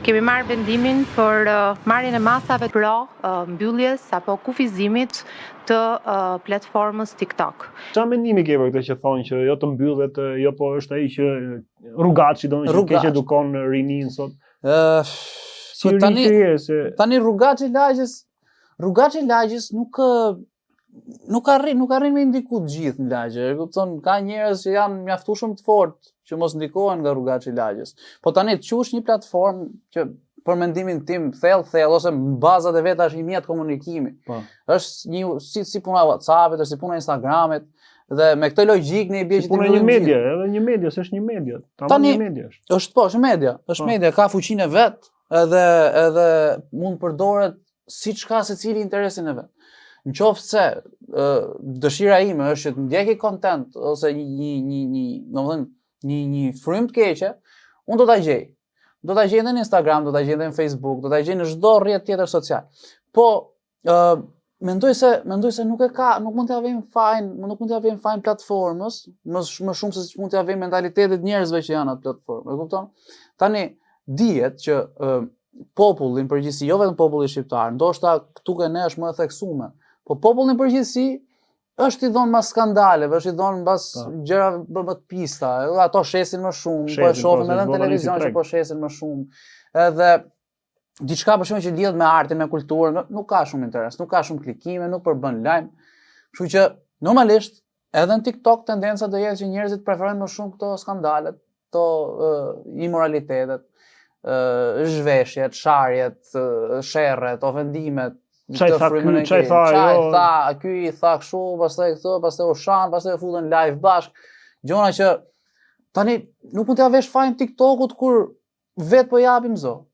kemi marrë vendimin për marrjen e masave pro mbylljes apo kufizimit të platformës TikTok. Çfarë mendimi ke për këtë që thonë që jo të mbyllet, jo po është ai që Rrugaçi donë që keq edukon rinin sot? Tani Rrugaçi Lagjës nuk arrin me ndiku të gjithë në lagje. Kupton, ka njerëz që janë mjaftueshëm të fortë që mos ndikohen nga Rrugaçi Lagjës. Po tani të qush një platformë që për mendimin tim thellë ose në bazat e veta është një mjet komunikimi. Është një si puna e WhatsAppit, është si puna e Instagramit dhe me këtë logjik ne i bie që puna një media, edhe një media, s'është një media. Tani një media është media, media, ka fuqinë e vet, edhe mund përdoret siçka secili interesin e vet. Në qoftë se dëshira ime është që të ndjeki content ose një frymë të keqe, unë do ta gjej. Do ta gjej në Instagram, do ta gjej në Facebook, do ta gjej në çdo rrjet tjetër social. Po mendoj se nuk mund t'ia vëmë fajin platformës, më shumë se mund t'ia vëmë mentalitetit njerëzve që janë atë platformë. E kupton? Tani dihet që popullin përgjithësi, jo vetëm populli shqiptar, ndoshta këtu që ne është më e theksuar. Po popullin përgjithësi është i dhonë mas skandaleve, është i dhonë mas gjërave më të pista, ato shesin më shumë, po e shohim edhe në televizion që po shesin më shumë. Edhe diçka për shembull që lidhet me artin, me kulturën, nuk ka shumë interes, nuk ka shumë klikime, nuk përbën lajm. Kështu që normalisht edhe në TikTok tendenca do jetë që njerëzit preferojnë më shumë këto skandalet, këto imoralitetet, zhveshjet, sharjet, sherret, ofendimet. Çaj tha, ky i tha kështu, pastaj këtë, pastaj u shan, pastaj u futën live bashk. Gjona që tani nuk mund t'ia vesh fajin TikTokut kur vet po japim zo.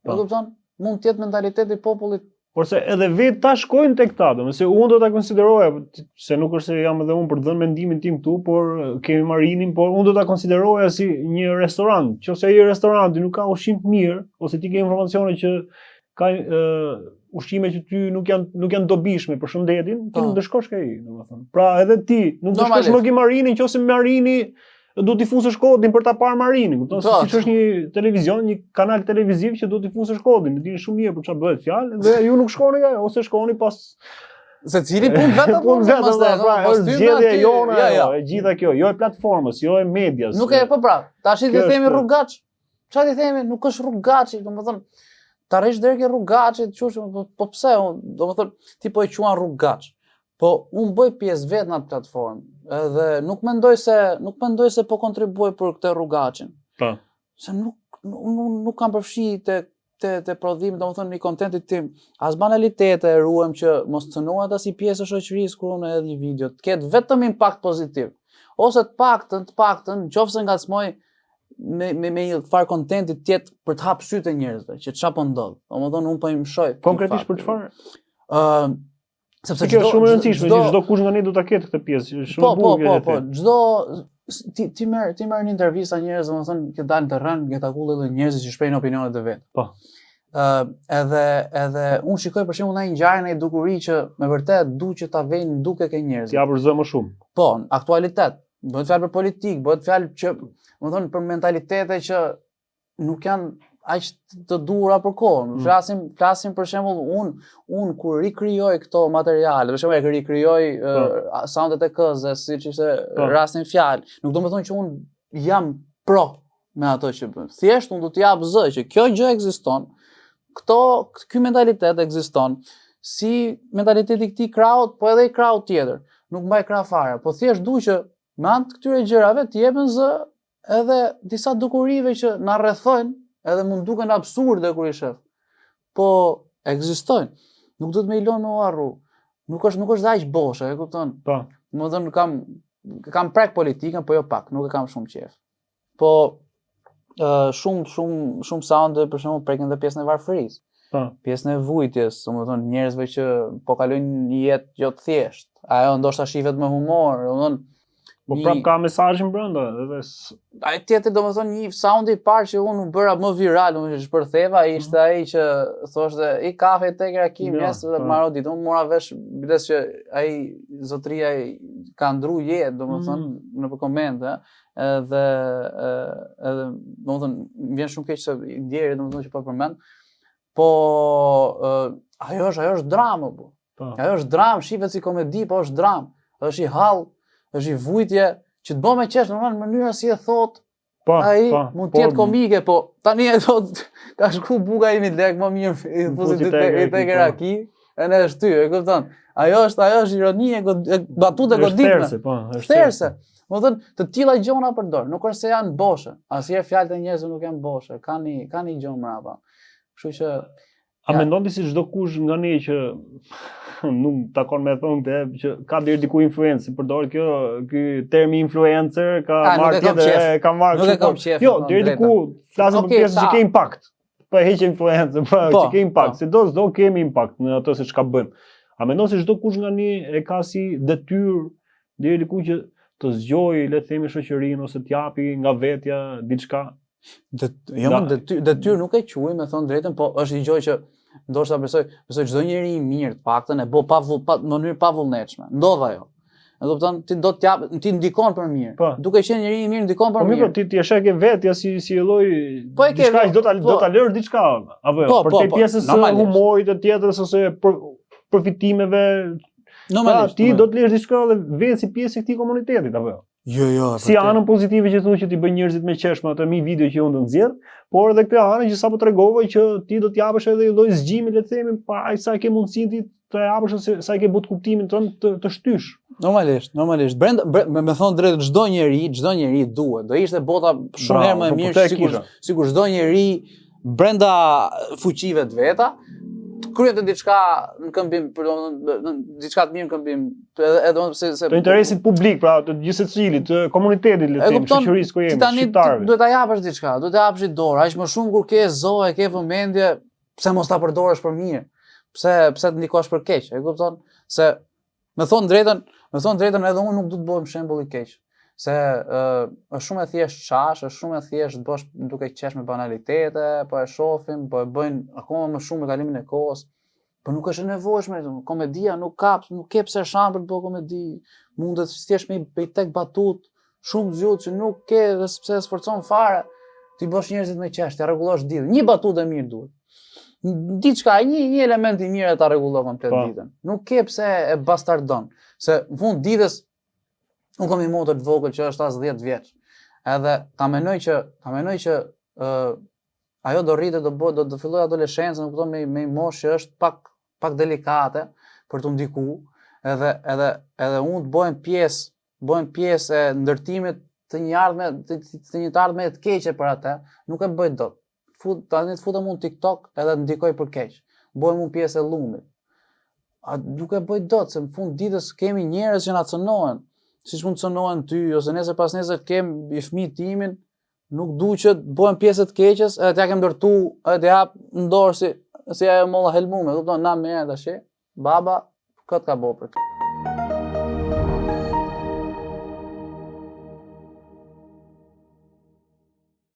E kupton? Mund të jetë mentaliteti i popullit. Por se edhe vetë ta shkojnë tek ta, domethënë se unë do ta konsideroja, se nuk është se jam edhe unë për të dhënë mendimin tim këtu, por kemi Marinin, por unë do ta konsideroja si një restorant. Nëse ai restoranti nuk ka ushqim të mirë, ose ti ke informacione që ka ushqime që ty nuk janë dobishme për shëndetin, ti nuk do shkosh ke ai, domethënë. Pra edhe ti nuk do shkosh më ke Marinin, nëse Marini do t'i fusësh kodin për ta parë Marinin, kupton? Siç është një televizion, një kanal televiziv që do t'i fusësh kodin, e dini shumë mirë për çfarë bëhet fjalë, dhe ju nuk shkoni ajo, ose shkoni pas secili punë vetë apo pra, është zgjedhja jone, e gjitha kjo, jo e platformës, jo e medias. Nuk e po pra. Tash i themi Rrugaç. Çfarë i themi? Nuk është Rrugaçi, domethënë ta rresh deri ke Rrugaçi, po pse, domethënë ti po e quan Rrugaç. Po unë bëj pjesë vetë në atë platformë, edhe nuk mendoj se po kontribuoj për këtë Rrugaçin. Po. Se nuk kam përfshi te prodhimi, domethënë në kontentin tim, as banalitete ruajm që mos cënohet as si pjesë e shoqërisë kur unë edh një video, të ketë vetëm impakt pozitiv. Ose të paktën, nëse ngacmoj me një farë kontenti tjetë për të hapë sytë e njerëzve, që çfarë po ndodh. Domethënë unë po i mshoj. Konkretisht për çfarë? Sepse kjo është shumë e rëndësishme, çdo kush nga ne do ta ketë këtë pjesë. Po. Çdo ti merr një intervistë njerëz, domethënë që dalin të rënë, që takullë edhe njerëz që shprehin opinionet e vet. Po. Edhe unë shikoj për shembull ndaj ngjarje në dukuri që me vërtet duhet që ta vënë duke ke njerëz. Ja për zë më shumë. Po, në aktualitet. Bëhet fjalë për politikë, bëhet fjalë që domethënë për mentalitete që nuk janë aq të duhura për kohën. Flasim për shembull unë kur rikrijoj këto materiale, për shembull e rikrijoj soundet e këzës, siç ishte rastin fjalë. Nuk do të thonë që unë jam pro me ato që bën. Thjesht unë do të jap zë që kjo gjë ekziston. Ky mentalitet ekziston si mentaliteti i këtij crowd, po edhe i crowd tjetër. Nuk mbaj krah fare, po thjesht dua që me anë të këtyre gjërave të jepen zë edhe disa dukurive që na rrethojnë, edhe mund duken absurde kur i shef. Po ekzistojnë. Nuk do të më i lënë u harru. Nuk është aq boshe, e kupton? Po. Domethënë kam prek politikën, po jo pak, nuk e kam shumë qejf. Po shumë sound për shembull prekin edhe pjesën e varfërisë. Po. Pjesën e vujtjes, domethënë njerëzve që po kalojnë një jetë jo të thjeshtë. Ajo ndoshta shihet me humor, domethënë po prap ka mesazhin brenda, edhe ai tjetër domethënë një soundi i parë që unë u bëra më viral, unë shpërtheva, ishte ai që thoshte i kafe tek Rakim, mes dhe maro ditë. Unë mora vesh biles që ai zotria ka ndru jetë, domethënë në komente, edhe domethënë më vjen shumë keq se deri domethënë që po përmend, po ajo është dramë, po. Ajo është dramë, shihet si komedi, po është dramë. Është i hall, është i vujtje që të bë me qesh në mënyra si e thot. Ai mund të jetë komike, po tani e thot ka shku buka imi lek më mirë i fuzi te geraki, e ne është ty, e kupton? Ajo është ironi e batutë goditme. Therse. Do të thonë të tilla gjona përdor, nuk është se janë boshe. Asnjëherë fjalët e njerëzve nuk janë boshe, kanë një gjë mbrapa. Kështu që a mendon ti si çdo kush nga ne që nuk takon me thonë që ka deri diku influencë, përdor ky termi influencer, ka marrë tjetër, ka marrë. Nuk e kam qef. Jo, deri diku flasim për pjesën që ke impakt. Po heqë influencë, po që ke impakt, sido kemi impakt në ato se çka bën. A mendon se çdo kush nga ne e ka si detyrë deri diku që të zgjojë, le të themi, shoqërinë ose të japi nga vetja diçka? Detyrë nuk e quaj, me thënë drejtën, po është një gjë që ndoshta besoj çdo njeri i mirë të paktën e bë në mënyrë pa vullnetshme. Ndodh ajo. E kupton? Ti do të jap, ti ndikon për mirë. Duke qenë njeri i mirë ndikon për mirë. Po ti e sheh ke vetja si lloj diçka që do ta lësh diçka, apo jo, për te pjesës së humorit të tjetrës ose përfitimeve. Ti do të lësh diçka dhe vetë si pjesë e këtij komuniteti, apo jo? Jo. Si anën pozitive që thuaj që ti bën njerëzit me qeshme ato mi video që unë do nxjerr, por edhe këtë anën që sapo tregova që ti do të japësh edhe një lloj zgjimi, le të themi, pa sa ke mundësinë ti të japësh ose sa ke but kuptimin tënd të shtysh. Normalisht. Me thon drejt çdo njeri duhet. Do ishte bota shumë herë më e mirë sikur çdo njeri brenda fuqive të veta kryet të diçka në këmbim, diçka të mirë në këmbim, edhe se të interesit publik, pra të gjithë secilit, të komunitetit, le të themi, shoqërisë ku jemi, shqiptarëve. Duhet ta japësh diçka, duhet ta japësh dorë, aq më shumë kur ke zoë, ke vëmendje, pse mos ta përdorësh për mirë? Pse të ndikosh për keq? E kupton? Se me thon drejtën edhe unë nuk do të bëhem shembull i keq. Se është shumë e thjesht qash, është shumë e thjesht bësh duke qesh me banalitete, po e shohim, po e bëjnë akoma më shumë me kalimin e kohës. Po nuk është e nevojshme, komedia nuk ke pse shan për të bërë komedi. Mundet thjesht me i tek batut, shumë zgjut që nuk ke dhe pse sforcon fare. Ti bësh njerëzit me qesh, ti rregullosh ditën. Një batutë e mirë duhet. Diçka, një element i mirë e ta rregullon komplet ditën. Nuk ke pse e bastardon, se në fund ditës unë kam një motër të vogël që është as 10 vjeç. Edhe ta menoj që ajo do rritet, do të filloj adoleshencën, kupton, me moshë që është pak delikate për të ndiku, edhe unë të bëhem pjesë e ndërtimit të një ardhme të keqe për atë, nuk e bëj dot. Tani të futem unë TikTok edhe të ndikoj për keq. Bëhem unë pjesë e llumit. Nuk e bëj dot, se në fund ditës kemi njerëz që na cënohen. Siç mund të cënohen ty, ose nesër pas nesër kem i fëmijë timin, nuk du që të bëhem pjesë të keqes, edhe t'ja kem ndërtu, edhe t'ja hap në dorë si ajo molla helmume, kupton, na merr tash. Baba, këtë ka bëu për ty.